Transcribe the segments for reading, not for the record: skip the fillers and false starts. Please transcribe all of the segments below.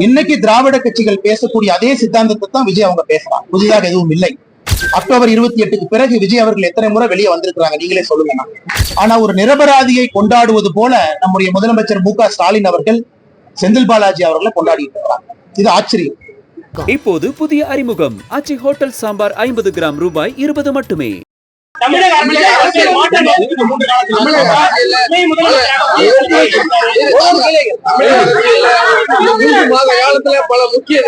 இன்னைக்கு திராவிட கட்சிகள் பேசக்கூடிய அதே சித்தாந்தத்தை தான் விஜய் அவங்க பேசுறாங்க. புதிதாக எதுவும் இல்லை. அக்டோபர் 28க்கு பிறகு விஜய் அவர்கள் எத்தனை முறை வெளியே வந்திருக்கிறாங்க நீங்களே சொல்லுங்க. ஆனா ஒரு நிரபராதியை கொண்டாடுவது போல நம்முடைய முதலமைச்சர் மு.க. ஸ்டாலின் அவர்கள் செந்தில் பாலாஜி அவர்களை கொண்டாடிட்டு இருக்கிறாங்க. இது ஆச்சரியம். இப்போது புதிய அறிமுகம் ஆச்சி ஹோட்டல் சாம்பார் 50 கிராம் ரூபாய் 20 மட்டுமே. பல முக்கிய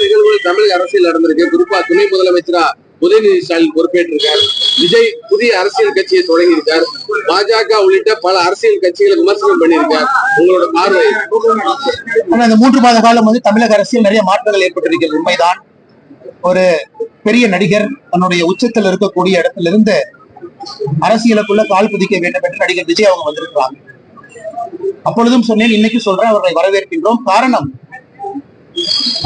நிகழ்வுகள் தமிழக அரசியல் நடந்திருக்கு. குறிப்பா துணை முதலமைச்சரா உதயநிதி ஸ்டாலின் பொறுப்பேற்றிருக்கார். விஜய் புதிய அரசியல் கட்சியை தொடங்கி இருக்கார். பாஜக உள்ளிட்ட பல அரசியல் கட்சிகளை விமர்சனம் பண்ணியிருக்கார். உங்களோட பார்வை? இந்த 3 மாத காலம் தமிழக அரசியல் நிறைய மாற்றங்கள் ஏற்பட்டிருக்கிறது. உண்மைதான். ஒரு பெரிய நடிகர் தன்னுடைய உச்சத்தில் இருக்கக்கூடிய இடத்திலிருந்து அரசியலுக்குள்ள கால் பதிக்க வேண்டும் என்று நடிகர் விஜய் அவங்க வந்திருக்கிறாங்க. அப்பொழுதும் சொன்னேன், இன்னைக்கு சொல்றேன், அவர்களை வரவேற்கின்றோம். காரணம்,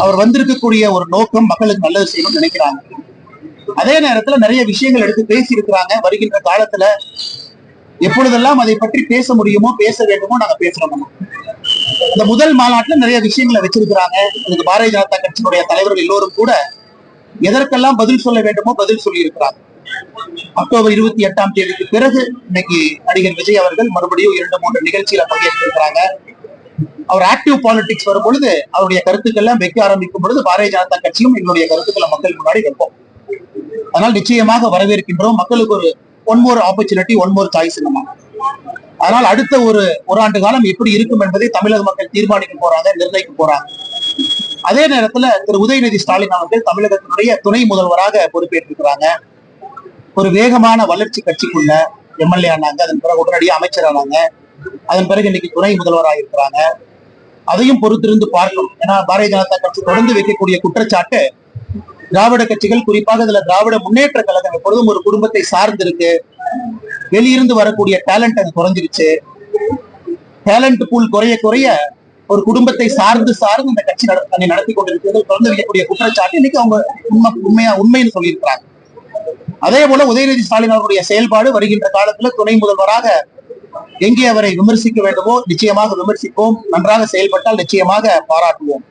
அவர் வந்திருக்கக்கூடிய ஒரு நோக்கம் மக்களுக்கு நல்லது செய்யணும்னு நினைக்கிறாங்க. அதே நேரத்துல நிறைய விஷயங்கள் எடுத்து பேசி இருக்கிறாங்க. வருகின்ற காலத்துல எப்பொழுதெல்லாம் அதை பற்றி பேச முடியுமோ பேச வேண்டுமோ நாங்க பேசுறோம். இந்த முதல் மாநாட்டுல நிறைய விஷயங்களை வச்சிருக்கிறாங்க. அதுக்கு பாரதிய ஜனதா கட்சியினுடைய தலைவர்கள் எல்லோரும் கூட எதற்கெல்லாம் பதில் சொல்ல வேண்டுமோ பதில் சொல்லி இருக்கிறாங்க. அக்டோபர் 28ஆம் தேதிக்கு பிறகு இன்னைக்கு நடிகர் விஜய் அவர்கள் மறுபடியும் 2-3 நிகழ்ச்சியில பங்கேற்றிருக்கிறாங்க. அவர் ஆக்டிவ் பாலிடிக்ஸ் வரும் பொழுது அவருடைய கருத்துக்கள்லாம் வைக்க ஆரம்பிக்கும் பொழுது பாரதிய ஜனதா கட்சியும் எங்களுடைய கருத்துக்களை மக்கள் முன்னாடி வைப்போம். அதனால் நிச்சயமாக வரவேற்கின்றோம். மக்களுக்கு ஒரு one more opportunity, one more choice. அதனால் அடுத்த ஒரு ஆண்டு காலம் எப்படி இருக்கும் என்பதை தமிழக மக்கள் தீர்மானிக்க போறாங்க, நிர்ணயிக்க போறாங்க. அதே நேரத்துல திரு உதயநிதி ஸ்டாலின் அவர்கள் தமிழகத்தினுடைய துணை முதல்வராக பொறுப்பேற்றிருக்கிறாங்க. ஒரு வேகமான வளர்ச்சி கட்சிக்குள்ள எம்எல்ஏ ஆனாங்க. அதன் பிறகு உடனடியாக அமைச்சர் ஆனாங்க. அதன் பிறகு இன்னைக்கு துணை முதல்வராக இருக்கிறாங்க. அதையும் பொறுத்திருந்து பார்க்கணும். ஏன்னா பாரதிய ஜனதா கட்சி தொடர்ந்து வைக்கக்கூடிய குற்றச்சாட்டு, திராவிட கட்சிகள் குறிப்பாக இதுல திராவிட முன்னேற்ற கழகம் எப்பொழுதும் ஒரு குடும்பத்தை சார்ந்து இருக்கு. வெளியிருந்து வரக்கூடிய டேலண்ட் அது குறைஞ்சிருச்சு. டேலண்ட் பூல் குறைய குறைய ஒரு குடும்பத்தை சார்ந்து இந்த கட்சி தன்னை நடத்தி கொண்டிருக்கிறது தொடர்ந்து வைக்கக்கூடிய குற்றச்சாட்டு இன்னைக்கு அவங்க உண்மைன்னு சொல்லியிருக்கிறாங்க. அதே போல உதயநிதி ஸ்டாலின் அவருடைய செயல்பாடு வருகின்ற காலத்துல துணை முதல்வராக எங்கே அவரை விமர்சிக்க வேண்டுமோ நிச்சயமாக விமர்சிப்போம். நன்றாக செயல்பட்டால் நிச்சயமாக பாராட்டுவோம்.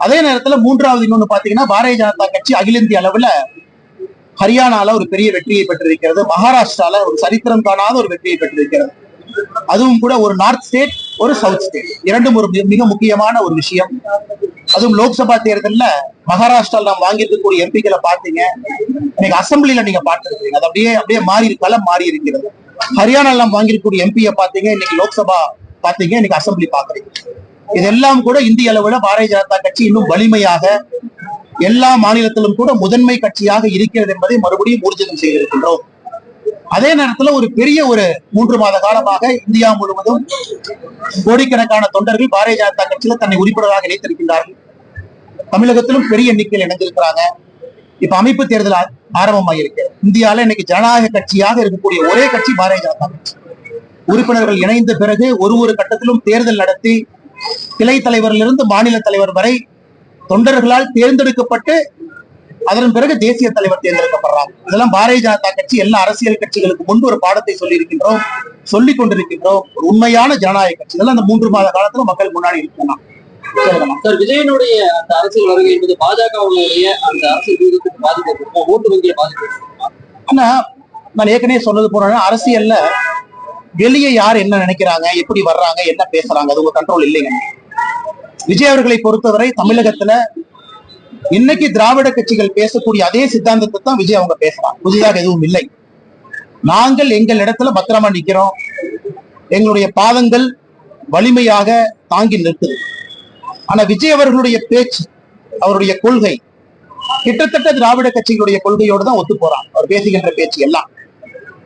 அதே நேரத்துல மூன்றாவது இன்னொன்னு பாத்தீங்கன்னா, பாரதிய ஜனதா கட்சி அகில இந்திய அளவுல ஹரியானால ஒரு பெரிய வெற்றியை பெற்றிருக்கிறது. மகாராஷ்டிரால ஒரு சரித்திரம் காணாத ஒரு வெற்றியை பெற்றிருக்கிறது. அதுவும் கூட ஒரு நார்த் ஸ்டேட், ஒரு சவுத் ஸ்டேட், இரண்டும் ஒரு மிக முக்கியமான ஒரு விஷயம். அதுவும் லோக்சபா தேர்தல்ல மகாராஷ்டிரால நாம் வாங்கியிருக்கக்கூடிய எம்பிக்களை பார்த்தீங்க, இன்னைக்கு அசம்பிளில நீங்க பார்த்திருக்கீங்க. அது அப்படியே மாறி களம் மாறி இருக்கிறது. ஹரியானால நாம் வாங்கியிருக்கக்கூடிய எம்பியை பார்த்தீங்க, இன்னைக்கு லோக்சபா பார்த்தீங்க, இன்னைக்கு அசம்பிளி பாக்குறீங்க. இதெல்லாம் கூட இந்திய அளவுல பாரதிய ஜனதா கட்சி இன்னும் வலிமையாக எல்லா மாநிலத்திலும் கூட முதன்மை கட்சியாக இருக்கிறது என்பதை மறுபடியும் ஊர்ஜிதம் செய்திருக்கின்றோம். அதே நேரத்துல ஒரு பெரிய ஒரு 3 மாத காலமாக இந்தியா முழுவதும் கோடிக்கணக்கான தொண்டர்கள் பாரதிய ஜனதா கட்சியில தன்னை உறுப்பினராக இணைத்திருக்கின்றார்கள். தமிழகத்திலும் பெரிய எண்ணிக்கையில் இணைந்திருக்கிறாங்க. இப்ப அமைப்பு தேர்தல் ஆரம்பமாயிருக்கு. இந்தியாவில இன்னைக்கு ஜனநாயக கட்சியாக இருக்கக்கூடிய ஒரே கட்சி பாரதிய ஜனதா கட்சி. உறுப்பினர்கள் இணைந்த பிறகு ஒரு கட்டத்திலும் தேர்தல் நடத்தி கிளை தலைவரிலிருந்து மாநில தலைவர் வரை தொண்டர்களால் தேர்ந்தெடுக்கப்பட்டு அதன் பிறகு தேசிய தலைவர் தேர்ந்தெடுக்கப்படுறாங்க. இதெல்லாம் பாரதிய ஜனதா கட்சி எல்லா அரசியல் கட்சிகளுக்கு முன்பு ஒரு பாடத்தை சொல்லி இருக்கின்றோம், சொல்லிக் கொண்டிருக்கின்றோம். ஒரு உண்மையான ஜனநாயக கட்சி. இதெல்லாம் அந்த 3 மாத காலத்துல மக்கள் முன்னாடி இருக்கலாம். விஜயனுடைய அந்த அரசியல் வருகை என்பது பாஜகவுடைய அந்த அரசியல் வியூகத்துக்கு பாதிப்பு, ஓட்டு வங்கியை பாதிப்பு. ஆனா நான் ஏற்கனவே சொன்னது போன அரசியல்ல வெளியே யார் என்ன நினைக்கிறாங்க, எப்படி வர்றாங்க, என்ன பேசுறாங்க, அது உங்க கண்ட்ரோல் இல்லைங்க. விஜய் அவர்களை பொறுத்தவரை தமிழகத்துல இன்னைக்கு திராவிட கட்சிகள் பேசக்கூடிய அதே சித்தாந்தத்தை தான் விஜய் அவங்க பேசுறாங்க. புதிதாக எதுவும் இல்லை. நாங்கள் எங்கள் இடத்துல பத்திரமா நிக்கிறோம். எங்களுடைய பாதங்கள் வலிமையாக தாங்கி நிற்குது. ஆனா விஜய் அவர்களுடைய பேச்சு, அவருடைய கொள்கை கிட்டத்தட்ட திராவிட கட்சிகளுடைய கொள்கையோடு தான் ஒத்து போறாங்க அவர் பேசுகின்ற பேச்சு எல்லாம்.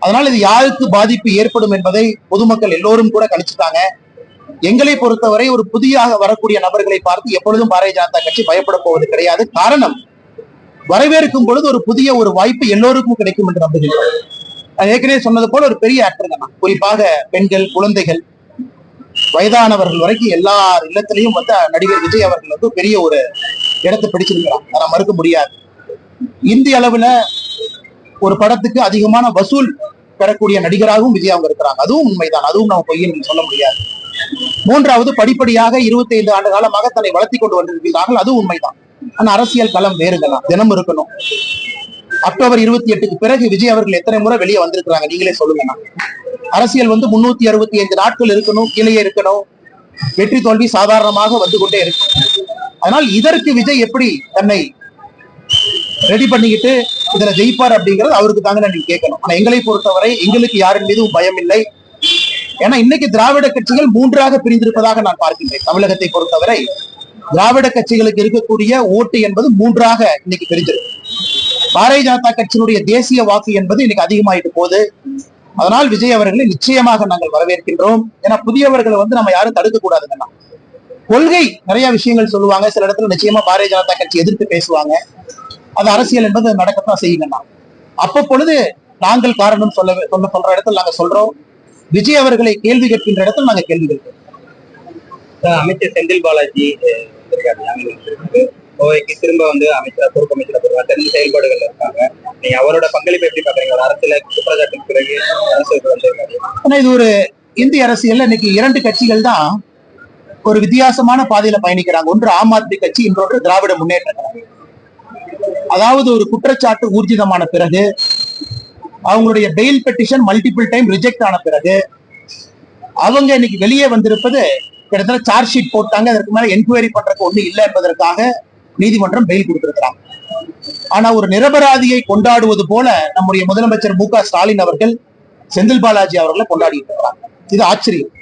அதனால இது யாருக்கு பாதிப்பு ஏற்படும் என்பதை பொதுமக்கள் எல்லோரும் கூட கணிச்சுட்டாங்க. எங்களை பொறுத்தவரை ஒரு புதியாக வரக்கூடிய நபர்களை பார்த்து எப்பொழுதும் பாரதிய ஜனதா கட்சி பயப்பட போவது கிடையாது. காரணம், வரவேற்கும் பொழுது ஒரு புதிய ஒரு வாய்ப்பு எல்லோருக்கும் கிடைக்கும் என்று நம்புகிறோம். ஏற்கனவே சொன்னது போல ஒரு பெரிய ஆக்டர் தான். குறிப்பாக பெண்கள், குழந்தைகள், வயதானவர்கள் வரைக்கும் எல்லார் இல்லத்திலையும் நடிகர் விஜய் அவர்கள் பெரிய ஒரு இடத்தை பிடிச்சிருக்கிறாங்க. அதை மறுக்க முடியாது. இந்திய அளவுல ஒரு படத்துக்கு அதிகமான வசூல் பெறக்கூடிய நடிகராகவும் விஜய் அவங்க இருக்கிறாங்க. அதுவும் உண்மைதான், அதுவும் நம்ம பொய்ன்னு சொல்ல முடியாது. மூன்றாவது, படிப்படியாக 25 ஆண்டு காலமாக தன்னை வளர்த்தி கொண்டு வந்திருக்கிறார்கள், அதுவும் உண்மைதான். ஆனா அரசியல் களம் வேறுங்கண்ணா, தினம் இருக்கணும். அக்டோபர் 28க்கு பிறகு விஜய் அவர்கள் எத்தனை முறை வெளியே வந்திருக்கிறாங்க நீங்களே சொல்லுங்கண்ணா. அரசியல் 365 நாட்கள் இருக்கணும், கீழே இருக்கணும். வெற்றி தோல்வி சாதாரணமாக வந்து கொண்டே இருக்கும். அதனால் இதற்கு விஜய் எப்படி தன்னை ரெடி பண்ணிக்கிட்டு இதுல ஜெயிப்பார் அப்படிங்கிறது அவருக்கு தாங்க நீங்க கேட்கணும். ஆனா எங்களை பொறுத்தவரை எங்களுக்கு யாரின் மீதும் பயம் இல்லை. ஏன்னா இன்னைக்கு திராவிட கட்சிகள் 3ஆக பிரிந்திருப்பதாக நான் பார்க்கின்றேன். தமிழகத்தை பொறுத்தவரை திராவிட கட்சிகளுக்கு இருக்கக்கூடிய ஓட்டு என்பது 3ஆக இன்னைக்கு பிரிஞ்சிருக்கு. பாரதிய ஜனதா கட்சியினுடைய தேசிய வாக்கு என்பது இன்னைக்கு அதிகமாயிட்டு போகுது. அதனால் விஜய் அவர்களை நிச்சயமாக நாங்கள் வரவேற்கின்றோம். ஏன்னா புதியவர்களை நம்ம யாரும் தடுக்க கூடாதுங்கன்னா. கொள்கை நிறைய விஷயங்கள் சொல்லுவாங்க, சில இடத்துல நிச்சயமா பாரதிய ஜனதா கட்சி எதிர்த்து பேசுவாங்க. அது அரசியல் என்பது நடக்கத்தான் செய்யுங்கண்ணா. அப்பொழுது நாங்கள் காரணம் சொல்ற இடத்துல நாங்க சொல்றோம். விஜய் அவர்களை கேள்வி கேட்கின்ற இடத்துல நாங்க கேள்வி கேட்கிறோம். அமைச்சர் செந்தில் பாலாஜி கோவைக்கு திரும்ப அமைச்சர் பொறுப்பு அமைச்சர் தெரிஞ்ச செயல்பாடுகள் இருக்காங்க. நீங்க அவரோட பங்களிப்பு எப்படி பாக்குறீங்க? ஒரு அரசியல குற்றச்சாட்டுக்கு பிறகு அரசு இது ஒரு இந்திய அரசியல்ல இன்னைக்கு 2 கட்சிகள் தான் ஒரு வித்தியாசமான பாதையில பயணிக்கிறாங்க. ஒன்று ஆம் ஆத்மி கட்சி, இன்னொன்று திராவிட முன்னேற்ற கழகம். அதாவது ஒரு குற்றச்சாட்டு ஊர்ஜிதமான பிறகு, அவங்களுடைய bail petition multiple time reject ஆன பிறகு, அவங்க இன்னைக்கு வெளியே வந்திருப்பது கிட்டத்தட்ட சார்ஜ் ஷீட் போட்டாங்க, அதற்கு மேல என்கொயரி பண்றதுக்கு ஒண்ணு இல்லை என்பதற்காக நீதிமன்றம் பெயில் கொடுத்திருக்கிறாங்க. ஆனா ஒரு நிரபராதியை கொண்டாடுவது போல நம்முடைய முதலமைச்சர் மு.க. ஸ்டாலின் அவர்கள் செந்தில் பாலாஜி அவர்களை கொண்டாடிட்டு இருக்கிறாங்க. இது ஆச்சரியம்.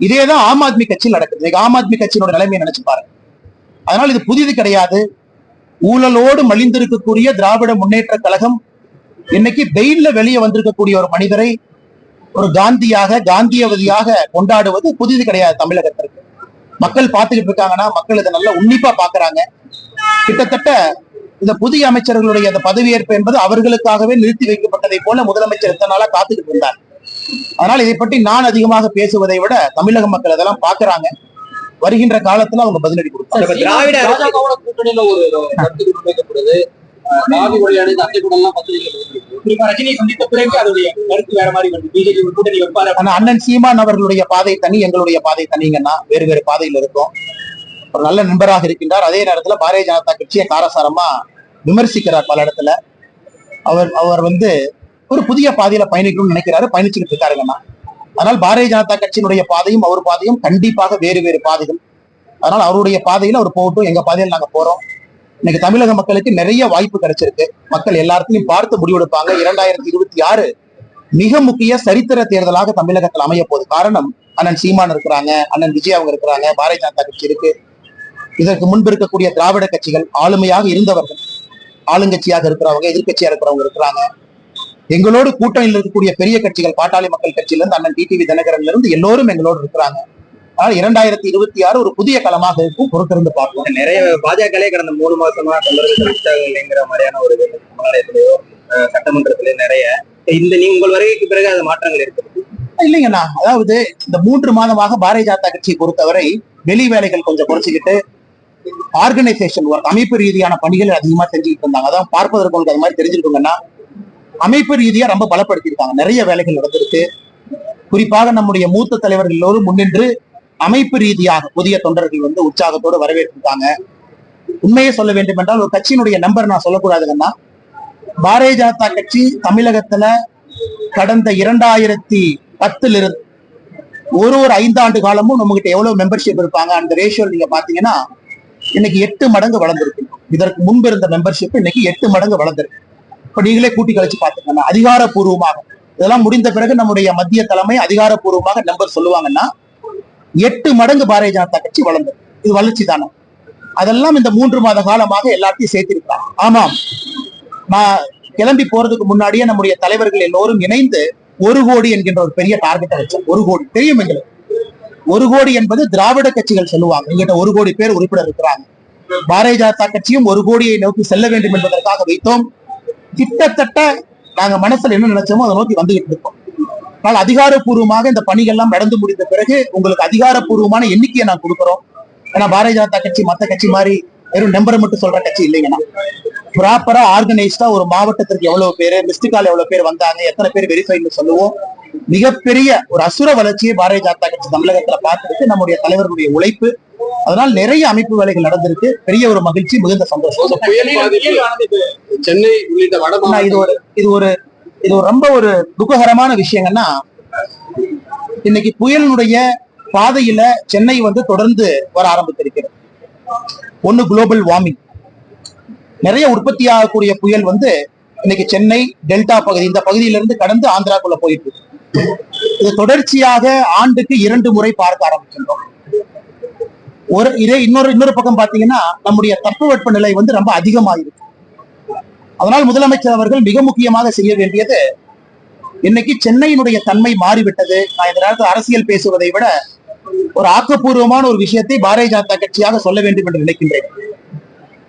இதேதான் ஆம் ஆத்மி கட்சியில் நடக்குது. ஆம் ஆத்மி கட்சியோட நிலைமையை நினைச்சு பாருங்க. அதனால இது புதிது கிடையாது. ஊழலோடு மலிந்திருக்கக்கூடிய திராவிட முன்னேற்ற கழகம் இன்னைக்கு பெயில்ல வெளியே வந்திருக்கக்கூடிய ஒரு மனிதரை ஒரு காந்தியவதியாக கொண்டாடுவது புதிது கிடையாது. தமிழகத்திற்கு மக்கள் பார்த்துக்கிட்டு இருக்காங்கன்னா, மக்கள் இதை நல்லா உன்னிப்பா பாக்குறாங்க. கிட்டத்தட்ட இந்த புதிய அமைச்சர்களுடைய அந்த பதவியேற்பு என்பது அவர்களுக்காகவே நிறுத்தி வைக்கப்பட்டதை போல முதலமைச்சர் இத்தனை நாளா காத்துக்கிட்டு இருந்தார். அதனால இதை பற்றி நான் அதிகமாக பேசுவதை விட தமிழக மக்கள் அதெல்லாம் பாக்குறாங்க. வருகின்ற காலத்துல அவங்க பதிலடி கொடுப்பாங்க. திராவிட கூட்டணியில ஒரு கருத்து முன்வைக்கப்படுது. காவி மொழி அணிந்து அத்தை கூட எல்லாம் பத்திரிகை ரஜினியை சந்தித்த பிறகு அதோடைய கருத்து வேற மாதிரி வருது. பிஜேபி கூட்டணி வைப்பாரு. ஆனா அண்ணன் சீமான் அவர்களுடைய பாதை தனி, எங்களுடைய பாதை தனிங்கன்னா வேறு வேறு பாதையில் இருக்கும். ஒரு நல்ல நண்பராக இருக்கின்றார். அதே நேரத்துல பாரதிய ஜனதா கட்சியை காரசாரமா விமர்சிக்கிறார் பல இடத்துல. அவர் ஒரு புதிய பாதையில பயணிக்கணும்னு நினைக்கிறாரு, பயணிச்சுட்டு இருக்காருங்கண்ணா. அதனால் பாரதிய ஜனதா கட்சியினுடைய பாதையும் அவர் பாதையும் கண்டிப்பாக வேறு வேறு பாதைகள். அதனால அவருடைய பாதையில அவர் போகட்டும், எங்க பாதையில் நாங்க போறோம். இன்னைக்கு தமிழக மக்களுக்கு நிறைய வாய்ப்பு கிடைச்சிருக்கு. மக்கள் எல்லாத்தையும் பார்த்து முடிவெடுப்பாங்க. 2026 மிக முக்கிய சரித்திர தேர்தலாக தமிழகத்தில் அமைய போகுது. காரணம், அண்ணன் சீமான் இருக்கிறாங்க, அண்ணன் விஜய் அவங்க இருக்கிறாங்க, பாரதிய ஜனதா கட்சி இருக்கு. இதற்கு முன்பு இருக்கக்கூடிய திராவிட கட்சிகள் ஆளுமையாக இருந்தவர்கள், ஆளுங்கட்சியாக இருக்கிறவங்க, எதிர்கட்சியா இருக்கிறவங்க இருக்கிறாங்க. எங்களோடு கூட்டணியில் இருக்கக்கூடிய பெரிய கட்சிகள், பாட்டாளி மக்கள் கட்சியில இருந்து அண்ணன் டிடிவி தினகரன்ல இருந்து எல்லோரும் எங்களோடு இருக்கிறாங்க. ஆனால் 2026 ஒரு புதிய களமாக இருக்கும். பொறுத்திருந்து பார்ப்போம். நிறைய பாஜகலே கடந்த 3 மாசமா தொண்டர்கள்ங்கிற மாதிரியான ஒரு சமுதாயத்திலேயோ சட்டமன்றத்திலே நிறைய உங்கள் வருகைக்கு பிறகு அந்த மாற்றங்கள் இருக்கு இல்லைங்கண்ணா. அதாவது இந்த 3 மாதமாக பாரதிய ஜனதா கட்சியை பொறுத்தவரை வெளி வேலைகள் கொஞ்சம் குறைச்சிக்கிட்டு ஆர்கனைசேஷன் ஒர்க், அமைப்பு ரீதியான பணிகள் அதிகமா செஞ்சுக்கிட்டு இருந்தாங்க. அதான் பார்ப்பதற்கு உங்களுக்கு அது மாதிரி தெரிஞ்சிருக்குங்கன்னா, அமைப்பு ரீதியா ரொம்ப பலப்படுத்தியிருக்காங்க. நிறைய வேலைகள் நடந்திருக்கு. குறிப்பாக நம்முடைய மூத்த தலைவர்கள் எல்லோரும் முன்னின்று அமைப்பு ரீதியாக புதிய தொண்டர்கள் உற்சாகத்தோடு வரவேற்றிருக்காங்க. உண்மையை சொல்ல வேண்டும் என்றால், ஒரு கட்சியினுடைய நம்பர் நான் சொல்லக்கூடாதுங்கன்னா, பாரதிய ஜனதா கட்சி தமிழகத்துல கடந்த 2010 இருந்து ஒரு 5 ஆண்டு காலமும் நம்ம கிட்ட எவ்வளவு மெம்பர்ஷிப் இருப்பாங்க, அந்த ரேஷியோ நீங்க பாத்தீங்கன்னா இன்னைக்கு 8 மடங்கு வளர்ந்துருக்கு. இதற்கு முன்பு இருந்த மெம்பர்ஷிப் இன்னைக்கு 8 மடங்கு வளர்ந்துருக்கு. இப்ப நீங்களே கூட்டி கழிச்சு பாத்துக்கோங்க. அதிகாரப்பூர்வமாக இதெல்லாம் முடிந்த பிறகு நம்முடைய மத்திய தலைமை அதிகாரப்பூர்வமாக நம்பர் சொல்லுவாங்கன்னா 8 மடங்கு பாரதிய ஜனதா கட்சி வளர்ந்தது. இது வளர்ச்சி தானே. அதெல்லாம் இந்த 3 மாத காலமாக எல்லாத்தையும் சேர்த்திருக்கிறாங்க. ஆமாம், நான் கிளம்பி போறதுக்கு முன்னாடியே நம்முடைய தலைவர்கள் எல்லோரும் இணைந்து 1 கோடி என்கின்ற ஒரு பெரிய டார்கெட்டை வச்சோம். 1 கோடி தெரியும் எங்களுக்கு. 1 கோடி என்பது திராவிட கட்சிகள் சொல்லுவாங்க. எங்கிட்ட 1 கோடி பேர் உறுப்பினர் இருக்கிறாங்க. பாரதிய ஜனதா கட்சியும் 1 கோடியை நோக்கி செல்ல வேண்டும் என்பதற்காக வைத்தோம். கிட்டத்தட்ட நாங்க மனசுல என்ன நினைச்சோமோ அதை நோக்கி வந்துகிட்டு இருக்கோம். ஆனால் அதிகாரப்பூர்வமாக இந்த பணிகள் எல்லாம் நடந்து முடிந்த பிறகு உங்களுக்கு அதிகாரப்பூர்வமான எண்ணிக்கையை நான் கொடுக்கிறோம். ஏன்னா பாரதிய ஜனதா கட்சி மத்த கட்சி மாதிரி வெறும் நம்பரை மட்டும் சொல்ற கட்சி இல்லைங்கண்ணா. ப்ராப்பரா ஆர்கனைஸ்டா ஒரு மாவட்டத்திற்கு எவ்வளவு பேரு, மிஸ்டு கால் எவ்வளவு பேர் வந்தாங்க, எத்தனை பேர் வெரிஃபைன்னு சொல்லுவோம். மிகப்பெரிய ஒரு அசுர வளர்ச்சியை பாரதிய ஜனதா கட்சி தமிழகத்துல பார்த்துருக்கு. நம்முடைய தலைவர்களுடைய உழைப்பு. அதனால் நிறைய அமைப்பு வேலைகள் நடந்திருக்கு. பெரிய ஒரு மகிழ்ச்சி, மிகுந்த சந்தோஷம். புயல் பாதிப்பு சென்னை உள்ளிட்ட வட ஆனா இது ஒரு ரொம்ப ஒரு துக்ககரமான விஷயங்கன்னா, இன்னைக்கு புயலினுடைய பாதையில சென்னை தொடர்ந்து வர ஆரம்பித்திருக்கிறது. ஒண்ணு குளோபல் வார்மிங், நிறைய உற்பத்தி ஆகக்கூடிய புயல் இன்னைக்கு சென்னை டெல்டா பகுதி, இந்த பகுதியிலிருந்து கடந்து ஆந்திராக்குள்ள போயிட்டு இருக்கு. இது தொடர்ச்சியாக ஆண்டுக்கு 2 முறை பார்க்க ஆரம்பிக்கின்றோம். இன்னொரு பக்கம் பாத்தீங்கன்னா, நம்முடைய தட்பவெப்ப நிலை ரொம்ப அதிகமாயிருக்கு. அதனால் முதலமைச்சர் அவர்கள் மிக முக்கியமாக செய்ய வேண்டியது, இன்னைக்கு சென்னையினுடைய தன்மை மாறிவிட்டது. நான் இந்த நேரத்தில் அரசியல் பேசுவதை விட ஒரு ஆக்கப்பூர்வமான ஒரு விஷயத்தை பாரதிய ஜனதா கட்சியாக சொல்ல வேண்டும் என்று நினைக்கின்றேன்.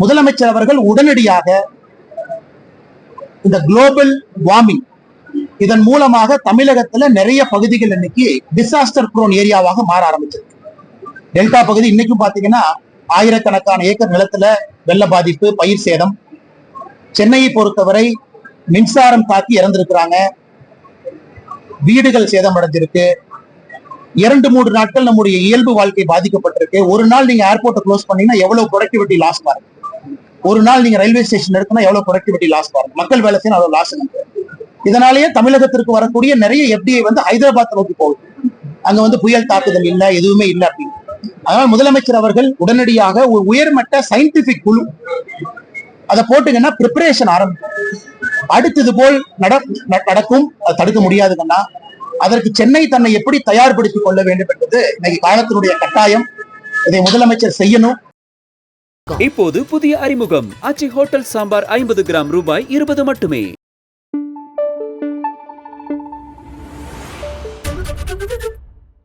முதலமைச்சர் அவர்கள் உடனடியாக இந்த குளோபல் வார்மிங், இதன் மூலமாக தமிழகத்துல நிறைய பகுதிகள் இன்னைக்கு டிசாஸ்டர் ப்ரோன் ஏரியாவாக மாற ஆரம்பிச்சிருக்கு. டெல்டா பகுதி இன்னைக்கும் பாத்தீங்கன்னா ஆயிரக்கணக்கான ஏக்கர் நிலத்துல வெள்ள பாதிப்பு, பயிர் சேதம். சென்னையை பொறுத்தவரை மின்சாரம் தாக்கி இறந்திருக்கிறாங்க, வீடுகள் சேதம் அடைஞ்சிருக்கு. 2-3 நாட்கள் நம்முடைய இயல்பு வாழ்க்கை பாதிக்கப்பட்டிருக்கு. ஒரு நாள் நீங்க ஏர்போர்ட்டை க்ளோஸ் பண்ணீங்கன்னா எவ்வளவு ப்ரொடக்டிவிட்டி லாஸ் பாருங்க. ஒரு நாள் நீங்க ரயில்வே ஸ்டேஷன் எடுத்தா எவ்வளவு ப்ரொடக்டிவிட்டி லாஸ் பாருங்க. மக்கள் வேலை செய்யணும், அவ்வளவு லாஸ். இதனாலேயே தமிழகத்திற்கு வரக்கூடிய நிறைய FDI ஹைதராபாத் நோக்கி போகுது. அங்க புயல் தாக்குதல் இல்ல, எதுவுமே இல்லை அப்படின்னு. அதனால் முதலமைச்சர் அவர்கள் உடனடியாக ஒரு உயர்மட்ட சயின்டிபிக் குழு அதை போட்டுங்கன்னா ப்ரிப்பரேஷன் ஆரம்பிக்கும். அடுத்தது போல் நடக்கும், அது தடுக்க முடியாதுங்கன்னா அதற்கு சென்னை தன்னை எப்படி தயார்படுத்திக் கொள்ள வேண்டும் என்பது இன்னைக்கு காலத்தினுடைய கட்டாயம். இதை முதலமைச்சர் செய்யணும். இப்போது புதிய அறிமுகம் ஆச்சி ஹோட்டல் சாம்பார் 50 கிராம் ரூபாய் 20 மட்டுமே.